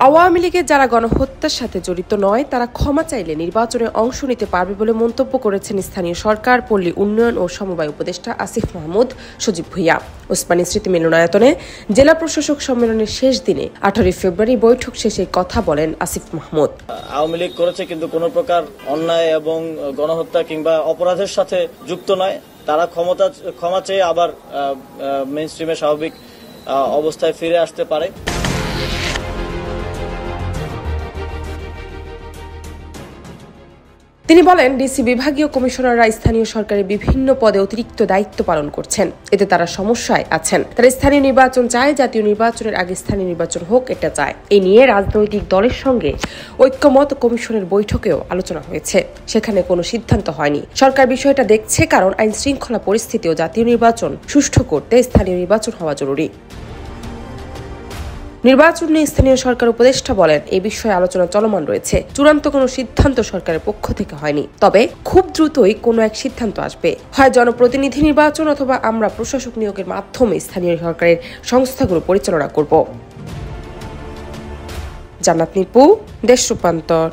আওয়ামী লীগের যারা গণহত্যার সাথে জড়িত নয় তারা ক্ষমা চাইলে নির্বাচনে অংশ নিতে পারবে বলে মন্তব্য করেছেন স্থানীয় সরকার, পল্লী উন্নয়ন ও সমবায় উপদেষ্টা আসিফ মাহমুদ সজীব ভুঁইয়া। ওসমানী স্মৃতি মিলনায়তনে জেলা প্রশাসক সম্মেলনের শেষ দিনে 18 ফেব্রুয়ারি বৈঠক শেষে কথা বলেন আসিফ মাহমুদ। আওয়ামী লীগ করেছে কিন্তু কোনো প্রকার অন্যায় এবং গণহত্যা কিংবা অপরাধের সাথে যুক্ত নয়। তারা ক্ষমা চেয়ে আবার মেইনস্ট্রিমে স্বাভাবিক অবস্থায় ফিরে আসতে পারে। তিনি বলেন, ডিসি বিভাগীয় কমিশনাররা স্থানীয় সরকারের বিভিন্ন পদে অতিরিক্ত দায়িত্ব পালন করছেন, এতে তারা সমস্যায় আছেন। তারা স্থানীয় নির্বাচন চায়, জাতীয় নির্বাচনের আগে স্থানীয় নির্বাচন হোক, এটা চায়। এই নিয়ে রাজনৈতিক দলের সঙ্গে ঐক্যমত কমিশনের বৈঠকেও আলোচনা হয়েছে, সেখানে কোনো সিদ্ধান্ত হয়নি। সরকার বিষয়টা দেখছে, কারণ আইন শৃঙ্খলা পরিস্থিতি ও জাতীয় নির্বাচন সুষ্ঠু করতে স্থানীয় নির্বাচন হওয়া জরুরি। নির্বাচন নিয়ে স্থানীয় সরকার উপদেষ্টা বলেন, এই বিষয়ে আলোচনা চলমান রয়েছে, চূড়ান্ত কোনো সিদ্ধান্ত সরকারের পক্ষ থেকে হয়নি। তবে খুব দ্রুতই কোনো এক সিদ্ধান্ত আসবে, হয় জনপ্রতিনিধি নির্বাচন অথবা আমরা প্রশাসক নিয়োগের মাধ্যমে স্থানীয় সরকারের সংস্থাগুলো পরিচালনা করব। জান্নাত নিপু, দেশ রূপান্তর।